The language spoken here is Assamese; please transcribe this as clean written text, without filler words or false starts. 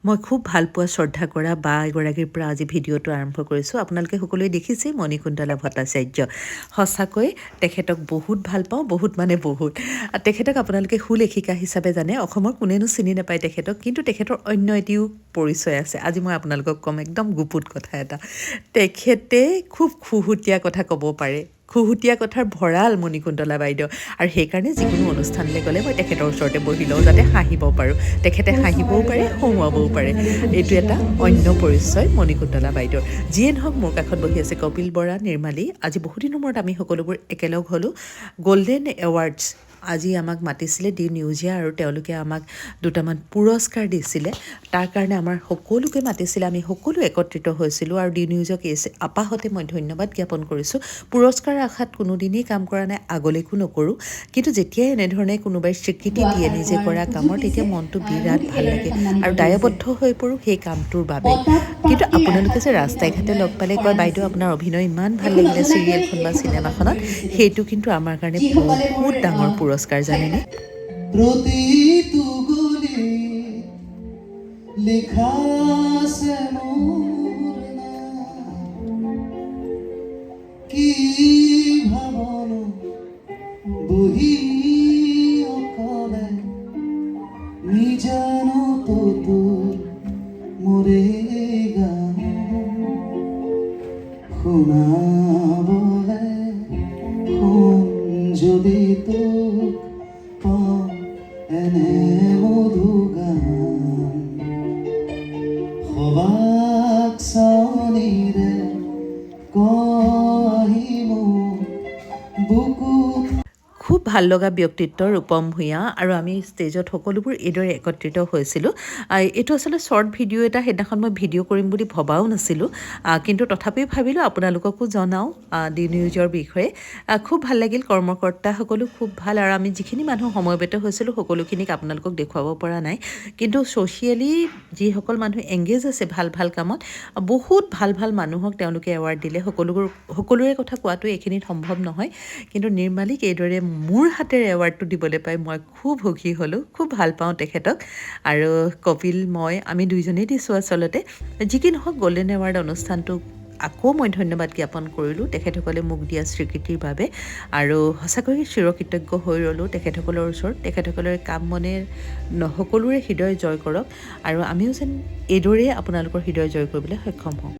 মই খুব ভাল পোৱা শ্ৰদ্ধা কৰা বা এগৰাকীৰ পৰা আজি ভিডিঅ'টো আৰম্ভ কৰিছোঁ। আপোনালোকে সকলোৱে দেখিছেই মণিকুন্তলা ভট্টাচাৰ্য। সঁচাকৈ তেখেতক বহুত ভাল পাওঁ, বহুত মানে বহুত। তেখেতক আপোনালোকে সুলেখিকা হিচাপে জানে, অসমৰ কোনেনো চিনি নাপায় তেখেতক, কিন্তু তেখেতৰ অন্য এটিও পৰিচয় আছে। আজি মই আপোনালোকক ক'ম একদম গুপুত কথা এটা। তেখেতে খুব খুহুতীয়া কথা ক'ব পাৰে, খুহুতীয়া কথাৰ ভঁৰাল মণিকুন্তলা বাইদেউ, আৰু সেইকাৰণে যিকোনো অনুষ্ঠানলৈ গ'লে মই তেখেতৰ ওচৰতে বহি লওঁ যাতে হাঁহিব পাৰোঁ। তেখেতে হাঁহিবও পাৰে, হহুৱাবও পাৰে। এইটো এটা অন্য পৰিচয় মণিকুন্তলা বাইদেউৰ। যিয়ে নহওক, মোৰ কাষত বহি আছে কপিল বৰা, নিৰ্মালী। আজি বহুদিনৰ মূৰত আমি সকলোবোৰ একেলগ হ'লোঁ। গল্ডেন এৱাৰ্ডছ আজি আমাক মাতিছিলে ডি নিউজিয়া, আৰু তেওঁলোকে আমাক দুটামান পুৰস্কাৰ দিছিলে। তাৰ কাৰণে আমাৰ সকলোকে মাতিছিলে, আমি সকলো একত্ৰিত হৈছিলোঁ, আৰু ডি নিউজক আপাহতে মই ধন্যবাদ জ্ঞাপন কৰিছোঁ। পুৰস্কাৰৰ আশাত কোনোদিনেই কাম কৰা নাই, আগলৈকো নকৰোঁ, কিন্তু যেতিয়াই এনেধৰণে কোনোবাই স্বীকৃতি দিয়ে নিজে কৰা কামৰ, তেতিয়া মনটো বিৰাট ভাল লাগে আৰু দায়বদ্ধ হৈ পৰোঁ সেই কামটোৰ বাবে। কিন্তু আপোনালোকে যে ৰাস্তাই ঘাটে লগ পালে কয়, বাইদেউ আপোনাৰ অভিনয় ইমান ভাল লাগিলে চিৰিয়েলখন বা চিনেমাখনত, সেইটো কিন্তু আমাৰ কাৰণে বহুত ডাঙৰ পুৰস্কাৰ, জানেনে? প্ৰতিটো গলি লিখা আছে মোৰ নাম, কি ভাবনো বহি অকলে নিজানো তো তোৰ মোৰে গান শুনাবলে শুন যদি তোক পাওঁ এনে মধু গান, সবাক চাৱনিৰে কহি মোক বুকুত। খুব ভাল লগা ব্যক্তিত্ব ৰূপম ভূঞা, আৰু আমি ষ্টেজত সকলোবোৰ এইদৰে একত্ৰিত হৈছিলোঁ। এইটো আচলতে শ্বৰ্ট ভিডিঅ' এটা, সেইদিনাখন মই ভিডিঅ' কৰিম বুলি ভবাও নাছিলোঁ, কিন্তু তথাপিও ভাবিলোঁ আপোনালোককো জনাওঁ ডি নিউজৰ বিষয়ে। খুব ভাল লাগিল, কৰ্মকৰ্তাসকলো খুব ভাল, আৰু আমি যিখিনি মানুহ সমবেত হৈছিলোঁ সকলোখিনিক আপোনালোকক দেখুৱাব পৰা নাই, কিন্তু ছ'চিয়েলি যিসকল মানুহ এংগেজ আছে ভাল ভাল কামত, বহুত ভাল ভাল মানুহক তেওঁলোকে এৱাৰ্ড দিলে। সকলোৰে কথা কোৱাটো এইখিনিত সম্ভৱ নহয়, কিন্তু নিৰ্মালীক এইদৰে মোৰ হাতেৰে এৱাৰ্ডটো দিবলৈ পাই মই খুব সুখী হ'লোঁ। খুব ভাল পাওঁ তেখেতক, আৰু কপিল আমি দুইজনেই দিছোঁ আচলতে। যি কি নহওক, গল্ডেন এৱাৰ্ড অনুষ্ঠানটোক আকৌ মই ধন্যবাদ জ্ঞাপন কৰিলোঁ তেখেতসকলে মোক দিয়া স্বীকৃতিৰ বাবে, আৰু সঁচাকৈয়ে চিৰকৃতজ্ঞ হৈ ৰ'লোঁ তেখেতসকলৰ ওচৰত। তেখেতসকলৰ কাম মনে সকলোৰে হৃদয় জয় কৰক, আৰু আমিও যেন এইদৰেই আপোনালোকৰ হৃদয় জয় কৰিবলৈ সক্ষম হওঁ।